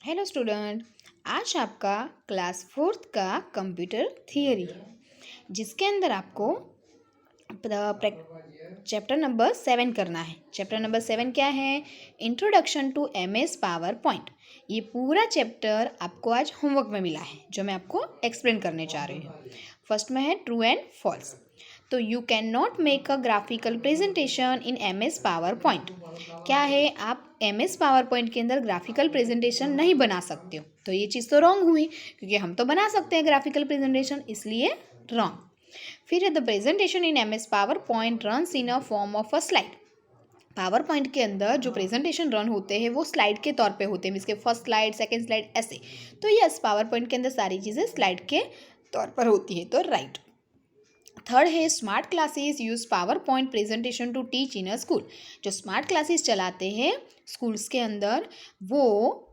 Hello student. आज आपका class fourth का कंप्यूटर थियरी है, जिसके अंदर आपको चैप्टर नंबर 7 करना है। चैप्टर नंबर 7 क्या है? Introduction to MS PowerPoint. ये पूरा चैप्टर आपको आज होमवर्क में मिला है, जो मैं आपको एक्सप्लेन करने जा रही हूँ। फर्स्ट में है ट्रू एंड फॉल्स। तो you can not make a graphical presentation in M S PowerPoint. क्या है? आप एम एस पावर पॉइंट के अंदर ग्राफिकल प्रेजेंटेशन नहीं बना सकते हो। तो ये चीज़ तो रॉन्ग हुई, क्योंकि हम तो बना सकते हैं ग्राफिकल प्रेजेंटेशन, इसलिए रॉन्ग। फिर the presentation in M S PowerPoint runs in a form of a slide. PowerPoint के अंदर जो प्रेजेंटेशन रन होते हैं वो स्लाइड के तौर पे होते हैं, मीन्स के फर्स्ट स्लाइड, सेकंड स्लाइड, ऐसे। तो यस, पावर पॉइंट के अंदर सारी चीज़ें स्लाइड के तौर पर होती है, तो राइट। थर्ड है smart classes use PowerPoint presentation to teach in a school. जो स्मार्ट क्लासेस चलाते हैं स्कूल्स के अंदर, वो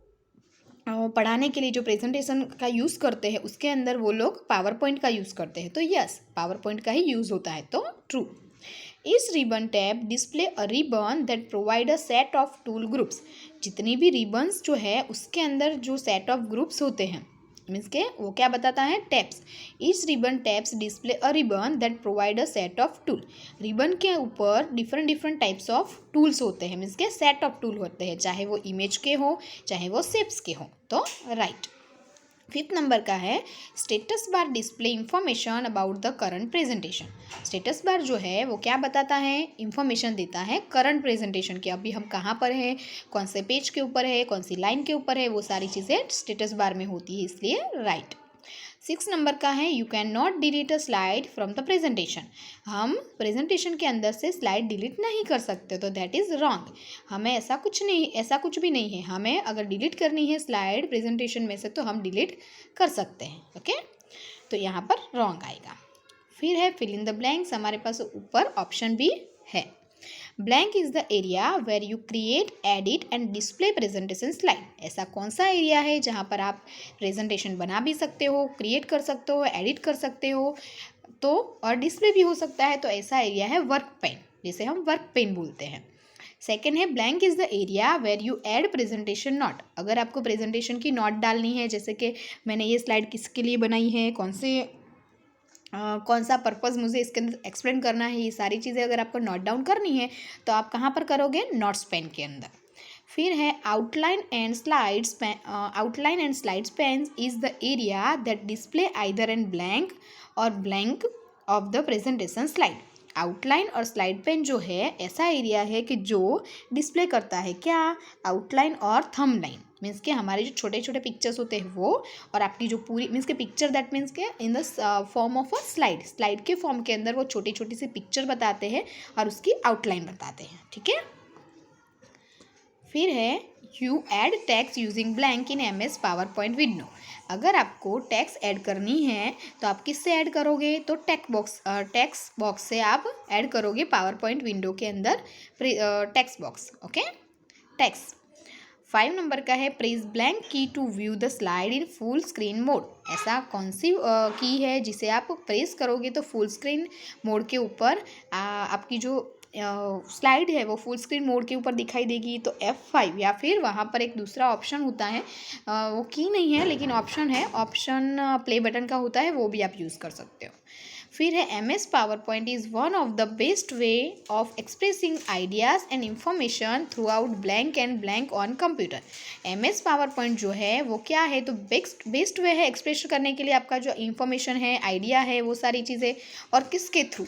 पढ़ाने के लिए जो प्रेजेंटेशन का यूज़ करते हैं उसके अंदर वो लोग पावर पॉइंट का यूज़ करते हैं। तो यस, पावर पॉइंट का ही यूज़ होता है, तो ट्रू। इस ribbon tab display a ribbon that provide a set of tool groups. जितनी भी रिबन्स जो है उसके अंदर जो सेट ऑफ ग्रुप्स होते हैं, मीन्स के वो क्या बताता है? Tabs. Each ribbon tabs display a ribbon that provide a set of tool. Ribbon के ऊपर different different types of tools होते हैं, मीन्स के सेट ऑफ टूल होते हैं, चाहे वो इमेज के हो चाहे वो शेप्स के हो, तो राइट। फिफ्थ नंबर का है status bar display information about the current presentation. Status bar जो है वो क्या बताता है? इंफॉर्मेशन देता है करंट प्रेजेंटेशन की। अभी हम कहाँ पर है, कौन से पेज के ऊपर है, कौन सी लाइन के ऊपर है, वो सारी चीज़ें स्टेटस बार में होती है, इसलिए राइट। 6 नंबर का है you can not delete a slide from the presentation. हम प्रेजेंटेशन के अंदर से स्लाइड डिलीट नहीं कर सकते, तो दैट इज़ रॉन्ग। हमें ऐसा कुछ भी नहीं है। हमें अगर डिलीट करनी है स्लाइड प्रेजेंटेशन में से, तो हम डिलीट कर सकते हैं, ओके। तो यहाँ पर रॉन्ग आएगा। फिर है फिल इन द ब्लैंक्स। हमारे पास ऊपर ऑप्शन भी है। Blank is the area where you create, edit and display presentation slide. ऐसा कौन सा एरिया है जहाँ पर आप प्रेजेंटेशन बना भी सकते हो, क्रिएट कर सकते हो, एडिट कर सकते हो, तो और डिस्प्ले भी हो सकता है। तो ऐसा एरिया है वर्क पेन, जिसे हम वर्क पेन बोलते हैं। सेकेंड है blank is the area where you add presentation note. अगर आपको प्रेजेंटेशन की नोट डालनी है, जैसे कि मैंने ये स्लाइड किसके लिए बनाई है, कौन सा पर्पज़ मुझे इसके अंदर एक्सप्लेन करना है, ये सारी चीज़ें अगर आपको नोट डाउन करनी है तो आप कहाँ पर करोगे? नोट्स पेन के अंदर। फिर है outline and slides pane is the area that display either an blank or blank of the presentation slide. Outline और स्लाइड पेन जो है ऐसा एरिया है कि जो डिस्प्ले करता है क्या? आउटलाइन और थंबलाइन, मीन्स के हमारे जो छोटे छोटे पिक्चर्स होते हैं वो, और आपकी जो पूरी मीन्स के पिक्चर, दैट मीन्स के in the form of a slide के फॉर्म के अंदर वो छोटी छोटी सी पिक्चर बताते हैं और उसकी आउटलाइन बताते हैं, ठीक है। फिर है you add text using blank in M S PowerPoint window. अगर आपको टेक्स्ट ऐड करनी है तो आप किससे ऐड करोगे? तो टेक्स्ट बॉक्स से आप ऐड करोगे पावर पॉइंट विंडो के अंदर text box, okay. Text 5 number का है press blank key to view the slide in full screen mode. ऐसा कौन सी की है जिसे आप प्रेस करोगे तो फुल स्क्रीन मोड के ऊपर आपकी जो स्लाइड है वो फुल स्क्रीन मोड के ऊपर दिखाई देगी? तो F5, या फिर वहाँ पर एक दूसरा ऑप्शन होता है, वो की नहीं है लेकिन ऑप्शन है, ऑप्शन प्ले बटन का होता है, वो भी आप यूज़ कर सकते हो। फिर है M S PowerPoint is one of the best way of expressing ideas and information throughout blank and blank on computer. M S PowerPoint जो है वो क्या है? तो बेस्ट वे है एक्सप्रेस करने के लिए आपका जो इंफॉर्मेशन है, आइडिया है, वो सारी चीज़ें। और किसके थ्रू?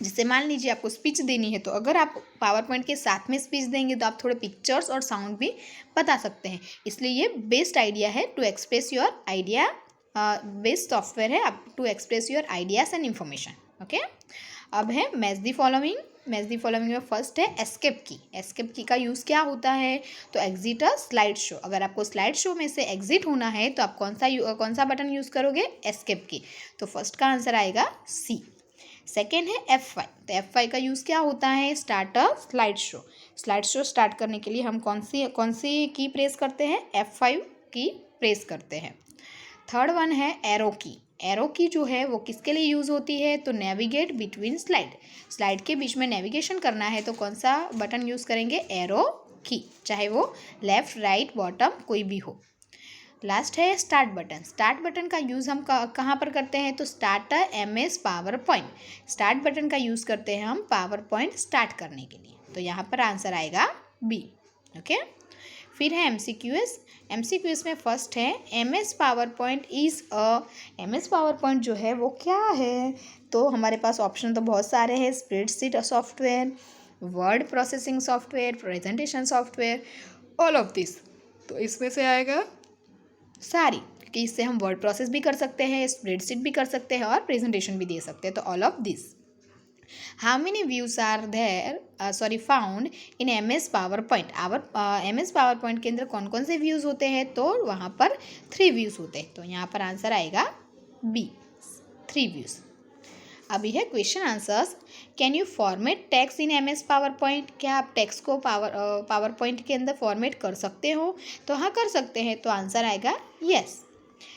जैसे मान लीजिए आपको स्पीच देनी है, तो अगर आप पावर पॉइंट के साथ में स्पीच देंगे तो आप थोड़े पिक्चर्स और साउंड भी बता सकते हैं, इसलिए ये बेस्ट आइडिया है to express your idea. Best software है आप to express your ideas and information, okay. अब है match the following. Match the following में फर्स्ट है एस्केप की। एस्केप की का यूज़ क्या होता है? तो एग्जिट अ स्लाइड शो। अगर आपको स्लाइड शो में से एग्जिट होना है तो आप कौन सा बटन यूज़ करोगे? एस्केप की। तो फर्स्ट का आंसर आएगा सी। सेकेंड है F5। तो F5 का यूज़ क्या होता है? Start a slide show. Slide show start करने के लिए हम कौन सी की प्रेस करते हैं? F5 की प्रेस करते हैं। थर्ड वन है एरो की। एरो की जो है वो किसके लिए यूज़ होती है? तो नेविगेट बिटवीन स्लाइड। स्लाइड के बीच में नेविगेशन करना है तो कौन सा बटन यूज़ करेंगे? एरो की, चाहे वो लेफ़्ट राइट बॉटम कोई भी हो। लास्ट है स्टार्ट बटन। स्टार्ट बटन का यूज़ हम कहाँ पर करते हैं, तो start MS power point. Start button का यूज़ करते हैं हम पावर पॉइंट स्टार्ट करने के लिए, तो यहाँ पर आंसर आएगा बी। ओके, फिर है MCQs। MCQs में फर्स्ट है MS PowerPoint is MS PowerPoint जो है वो क्या है, तो हमारे पास ऑप्शन तो बहुत सारे हैं, spreadsheet software, word processing software, presentation software, all of this. तो इसमें से आएगा सारी, क्योंकि इससे हम वर्ड प्रोसेस भी कर सकते हैं, स्प्रेडशीट भी कर सकते हैं और प्रेजेंटेशन भी दे सकते हैं, तो all of this. How many views are there found in MS PowerPoint. MS PowerPoint के अंदर कौन कौन से व्यूज़ होते हैं, तो वहाँ पर 3 व्यूज़ होते हैं, तो यहाँ पर आंसर आएगा बी, 3 व्यूज़। अभी है question answers. Can you format text in MS PowerPoint. क्या आप टेक्स्ट को पावर पॉइंट के अंदर फॉर्मेट कर सकते हो, तो हाँ कर सकते हैं, तो आंसर आएगा यस।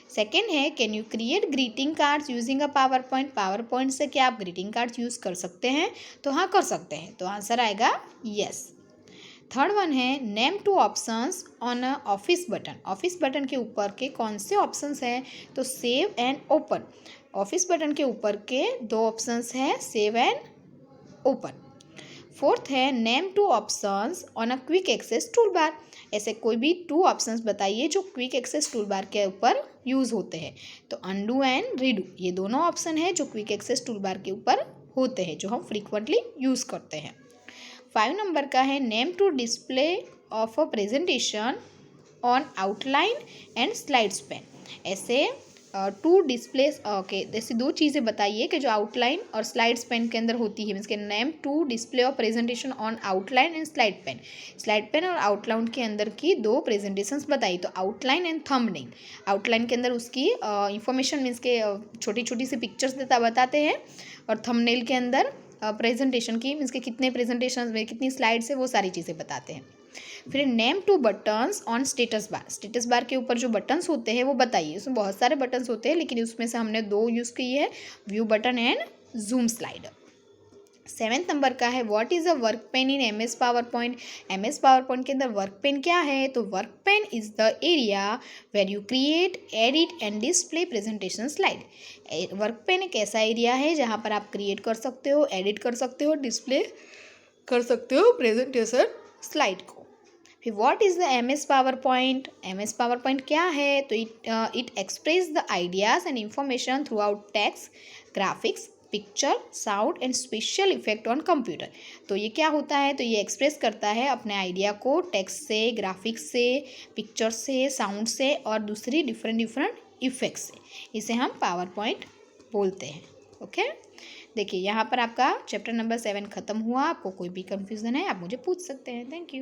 सेकेंड है can you create greeting cards using a power point. Power point से क्या आप ग्रीटिंग कार्ड्स यूज़ कर सकते हैं, तो हाँ कर सकते हैं, तो आंसर आएगा यस। थर्ड वन है name 2 options on a office button. Office button के ऊपर के कौन से ऑप्शंस हैं, तो save and open. Office button के ऊपर के 2 ऑप्शंस हैं, सेव एंड ओपन। फोर्थ है name 2 options on a quick access toolbar. ऐसे कोई भी 2 ऑप्शंस बताइए जो क्विक एक्सेस टूल बार के ऊपर यूज़ होते हैं, तो अनडू एंड रीडू, ये दोनों ऑप्शन है जो क्विक एक्सेस टूल बार के ऊपर होते हैं, जो हम फ्रीक्वेंटली यूज़ करते हैं। 5 नंबर का है name 2 display of a presentation on outline and slides pane. ऐसे 2 डिस्प्लेस ओके ऐसी 2 चीज़ें बताइए कि जो आउटलाइन और स्लाइड्स पेन के अंदर होती है। मीन्स के name 2 display of presentation on outline and slide pane. Slide pane और आउटलाइन के अंदर की 2 प्रेजेंटेशंस बताइए, तो आउटलाइन एंड थंबनेल। आउटलाइन के अंदर उसकी इंफॉर्मेशन मीन्स के छोटी छोटी सी पिक्चर्स बताते हैं, और थंबनेल के अंदर प्रेजेंटेशन की मीन्स के कितने प्रेजेंटेशन में कितनी स्लाइड्स है वो सारी चीज़ें बताते हैं। फिर name 2 buttons on status bar. Status bar के ऊपर जो बटन्स होते हैं वो बताइए। उसमें बहुत सारे बटन्स होते हैं, लेकिन उसमें से हमने 2 यूज़ किए हैं, view button and zoom slider. 7th number का है what is a work pane in MS PowerPoint. MS PowerPoint के अंदर वर्क पेन क्या है, तो work pane is the area where you create, edit and display presentation slide. Work pane एक ऐसा area है जहाँ पर आप क्रिएट कर सकते हो, एडिट कर सकते हो, डिस्प्ले कर सकते हो प्रेजेंटेशन स्लाइड को। फिर what is the MS PowerPoint. MS PowerPoint क्या है, तो it express the ideas and information through out text, graphics, picture, sound and special effect on computer. तो ये क्या होता है, तो ये एक्सप्रेस करता है अपने आइडिया को टेक्स्ट से, ग्राफिक्स से, पिक्चर से, साउंड से और दूसरी डिफरेंट इफेक्ट्स से। इसे हम पावर पॉइंट बोलते हैं। ओके, देखिए यहाँ पर आपका चैप्टर नंबर 7 खत्म हुआ। आपको कोई भी कन्फ्यूज़न है आप मुझे पूछ सकते हैं। Thank you.